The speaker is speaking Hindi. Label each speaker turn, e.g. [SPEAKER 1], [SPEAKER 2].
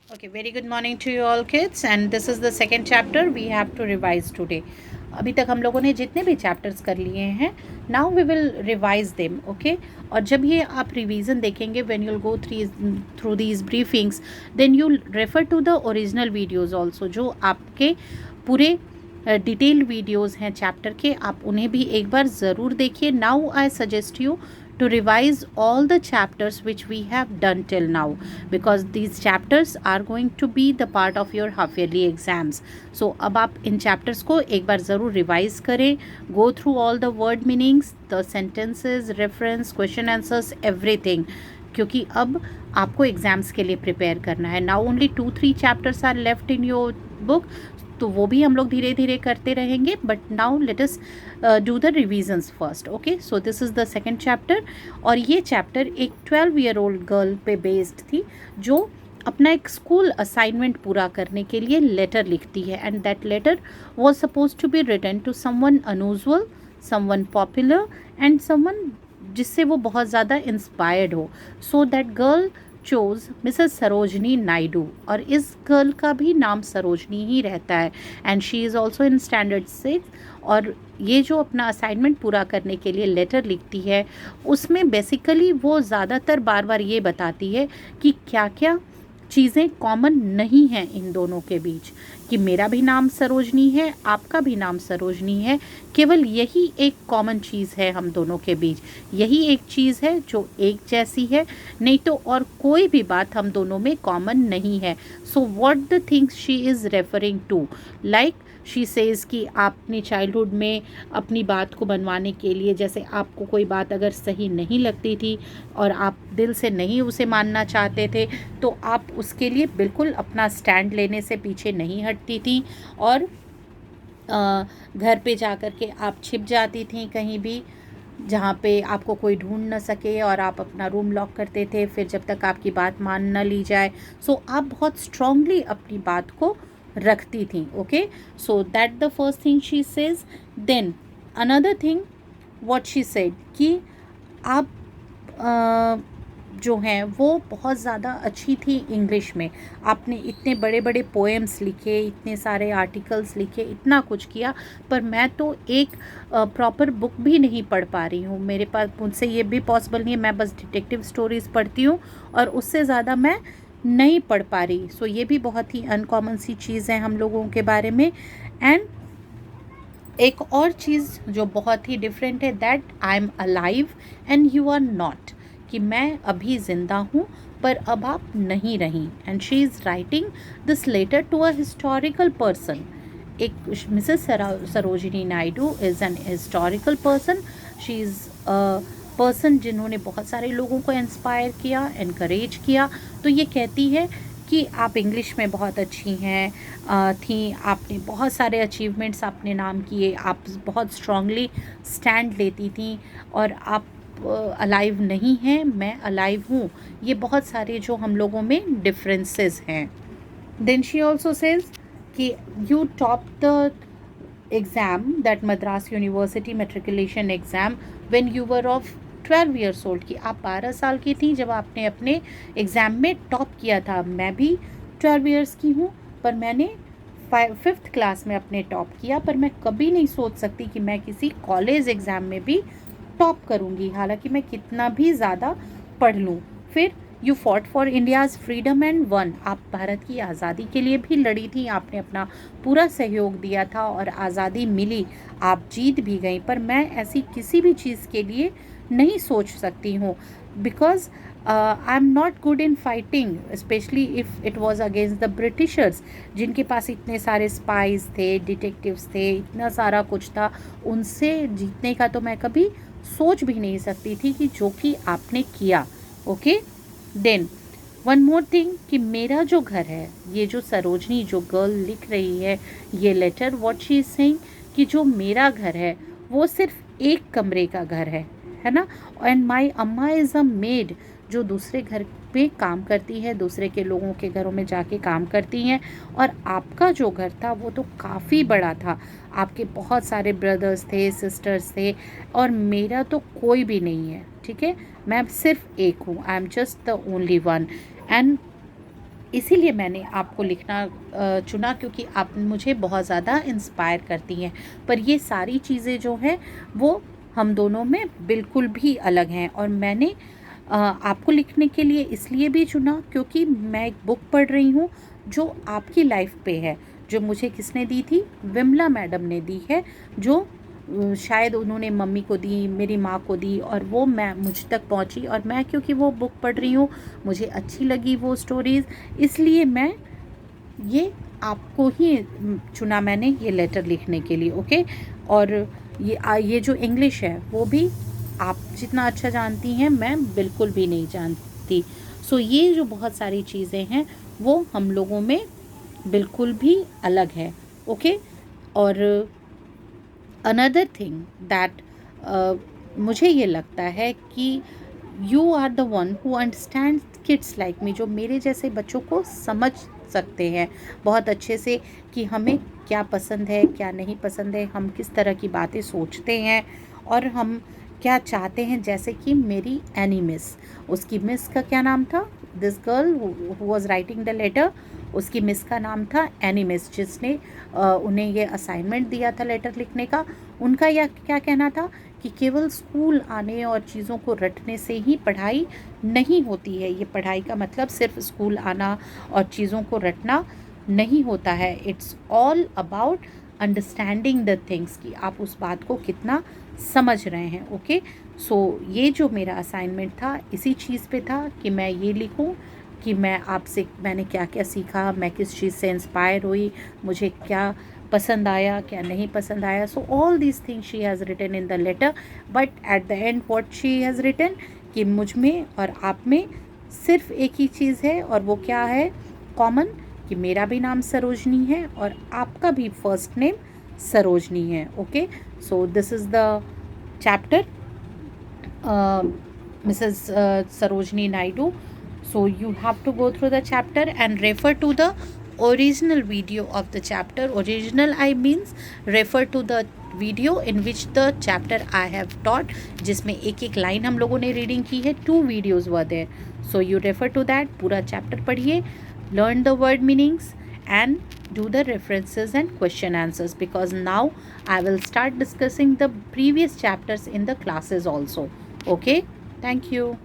[SPEAKER 1] Okay, very good morning to you all kids, and this is the second chapter we have to revise today. अभी तक हम लोगों ने जितने भी चैप्टर्स कर लिए हैं, now we will revise them. Okay, और जब ये आप रिवीजन देखेंगे, when you'll go through these briefings, then you refer to the original videos also, जो आपके पूरे डिटेल्ड वीडियोज़ हैं चैप्टर के, आप उन्हें भी एक बार ज़रूर देखिए. Now I suggest you to revise all the chapters which we have done till now, because these chapters are going to be the part of your half yearly exams. So अब आप इन chapters को एक बार ज़रूर revise करें. Go through all the word meanings, the sentences, reference, question answers, everything, क्योंकि अब आपको एग्ज़ाम्स के लिए प्रिपेयर करना है. Now only 2-3 chapters are left in your book, तो वो भी हम लोग धीरे धीरे करते रहेंगे. But now let us do the revisions first. Okay, so this is the second chapter. और ये चैप्टर एक 12 ईयर ओल्ड गर्ल पे बेस्ड थी, जो अपना एक स्कूल असाइनमेंट पूरा करने के लिए लेटर लिखती है. And that letter was suppose to be written to someone unusual, someone popular, and someone जिससे वो बहुत ज़्यादा इंस्पायर्ड हो. So that girl chose Mrs Sarojini Naidu, और इस गर्ल का भी नाम सरोजनी ही रहता है. And she is also in standard 6. और ये जो अपना असाइनमेंट पूरा करने के लिए लेटर लिखती है, उसमें बेसिकली वो ज़्यादातर बार बार ये बताती है कि क्या क्या चीज़ें कॉमन नहीं हैं इन दोनों के बीच, कि मेरा भी नाम सरोजनी है, आपका भी नाम सरोजनी है, केवल यही एक कॉमन चीज़ है हम दोनों के बीच, यही एक चीज़ है जो एक जैसी है, नहीं तो और कोई भी बात हम दोनों में कॉमन नहीं है. So what the things she is referring to, like she says कि आपने चाइल्डहुड में अपनी बात को बनवाने के लिए, जैसे आपको कोई बात अगर सही नहीं लगती थी और आप दिल से नहीं उसे मानना चाहते थे, तो आप उसके लिए बिल्कुल अपना स्टैंड लेने से पीछे नहीं हटती थी, और घर पे जा कर के आप छिप जाती थी कहीं भी जहाँ पे आपको कोई ढूंढ न सके, और आप अपना रूम लॉक करते थे फिर जब तक आपकी बात मान न ली जाए. सो आप बहुत स्ट्रांगली अपनी बात को रखती थी. Okay, so that the first thing she says. Then another thing what she said, कि आप जो हैं वो बहुत ज़्यादा अच्छी थी इंग्लिश में. आपने इतने बड़े बड़े पोएम्स लिखे, इतने सारे आर्टिकल्स लिखे, इतना कुछ किया, पर मैं तो एक प्रॉपर बुक भी नहीं पढ़ पा रही हूँ. मेरे पास, मुझसे ये भी पॉसिबल नहीं है, मैं बस डिटेक्टिव स्टोरीज़ पढ़ती हूँ और उससे ज़्यादा मैं नहीं पढ़ पा रही. सो ये भी बहुत ही अनकॉमन सी चीज़ है हम लोगों के बारे में. एंड एक और चीज़ जो बहुत ही डिफरेंट है, that I am alive and you are not, कि मैं अभी ज़िंदा हूँ पर अब आप नहीं रहीं. And she is writing this letter to a historical person. एक Mrs Sarojini Naidu is an historical person. She is a person जिन्होंने बहुत सारे लोगों को इंस्पायर किया, इनकरेज किया. तो ये कहती है कि आप इंग्लिश में बहुत अच्छी हैं थी, आपने बहुत सारे अचीवमेंट्स आपने नाम किए, आप बहुत स्ट्रांगली स्टैंड लेती थी, और आप अलाइव नहीं हैं, मैं अलाइव हूँ. ये बहुत सारे जो हम लोगों में डिफरेंसेस हैं. देन शी ऑल्सो सेज कि you top the exam, that Madras university matriculation exam, when you were of 12 years old, कि आप 12 साल की थी जब आपने अपने एग्ज़ाम में टॉप किया था. मैं भी 12 ईयर्स की हूँ, पर मैंने 5th क्लास में अपने टॉप किया, पर मैं कभी नहीं सोच सकती कि मैं किसी कॉलेज एग्ज़ाम में भी टॉप करूँगी, हालांकि मैं कितना भी ज़्यादा पढ़ लूँ. फिर you fought for India's freedom and one, आप भारत की आज़ादी के लिए भी लड़ी थी, आपने अपना पूरा सहयोग दिया था और आज़ादी मिली, आप जीत भी गई. पर मैं ऐसी किसी भी चीज़ के लिए नहीं सोच सकती हूँ, because I am not good in fighting, specially if it was against the Britishers, जिनके पास इतने सारे स्पाइज थे, डिटेक्टिव्स थे, इतना सारा कुछ था. उनसे जीतने का तो मैं कभी सोच भी नहीं सकती थी, कि जो कि आपने किया. Okay, then one more thing, कि मेरा जो घर है, ये जो सरोजनी जो गर्ल लिख रही है ये letter, what she is saying, कि जो मेरा घर है वो सिर्फ एक कमरे का घर है ना. एंड माई अम्मा इज़ अ मेड, जो दूसरे घर पे काम करती है, दूसरे के लोगों के घरों में जाके काम करती हैं. और आपका जो घर था वो तो काफ़ी बड़ा था, आपके बहुत सारे ब्रदर्स थे, सिस्टर्स थे, और मेरा तो कोई भी नहीं है. ठीक है, मैं सिर्फ एक हूँ, I am just the only one. And इसीलिए मैंने आपको लिखना चुना, क्योंकि आप मुझे बहुत ज़्यादा इंस्पायर करती हैं। पर ये सारी चीज़ें जो हैं वो हम दोनों में बिल्कुल भी अलग हैं। और मैंने आपको लिखने के लिए इसलिए भी चुना क्योंकि मैं एक बुक पढ़ रही हूँ जो आपकी लाइफ पे है, जो मुझे किसने दी थी, विमला मैडम ने दी है, जो शायद उन्होंने मम्मी को दी, मेरी माँ को दी, और वो मैं मुझ तक पहुँची। और मैं क्योंकि वो बुक पढ़ रही हूँ, मुझे अच्छी लगी वो स्टोरीज़, इसलिए मैं ये आपको ही चुना मैंने ये लेटर लिखने के लिए। ओके। और ये जो इंग्लिश है वो भी आप जितना अच्छा जानती हैं मैं बिल्कुल भी नहीं जानती। सो ये जो बहुत सारी चीज़ें हैं वो हम लोगों में बिल्कुल भी अलग है। ओके। और अनदर थिंग दैट मुझे ये लगता है कि you are the one who understand kids like me, जो मेरे जैसे बच्चों को समझ सकते हैं बहुत अच्छे से कि हमें क्या पसंद है, क्या नहीं पसंद है, हम किस तरह की बातें सोचते हैं और हम क्या चाहते हैं। जैसे कि मेरी एनी मिस, उसकी मिस का क्या नाम था, this girl who was writing the letter, उसकी मिस का नाम था एनी मिस, जिसने उन्हें ये असाइनमेंट दिया था लेटर लिखने का। उनका यह क्या कहना था कि केवल स्कूल आने और चीज़ों को रटने से ही पढ़ाई नहीं होती है। ये पढ़ाई का मतलब सिर्फ स्कूल आना और चीज़ों को रटना नहीं होता है। It's all about understanding the things, कि आप उस बात को कितना समझ रहे हैं। ओके। सो ये जो मेरा असाइनमेंट था इसी चीज़ पे था कि मैं ये लिखूं कि मैंने क्या क्या सीखा, मैं किस चीज़ से इंस्पायर हुई, मुझे क्या पसंद आया, क्या नहीं पसंद आया। So all these things she has written in the letter, but at the end what she has written कि मुझ में और आप में सिर्फ एक ही चीज़ है, और वो क्या है, कॉमन, कि मेरा भी नाम सरोजनी है और आपका भी फर्स्ट नेम सरोजनी है। Okay. So this is the chapter, Mrs. Sarojini Naidu. So you have to go through the chapter and refer to the original video of the chapter. Original I means refer to the video in which the chapter I have taught, जिसमें एक एक लाइन हम लोगों ने रीडिंग की है। 2 videos were there. So you refer to that. पूरा chapter पढ़िए, learn the word meanings and do the references and question answers, because now I will start discussing the previous chapters in the classes also. Okay. Thank you.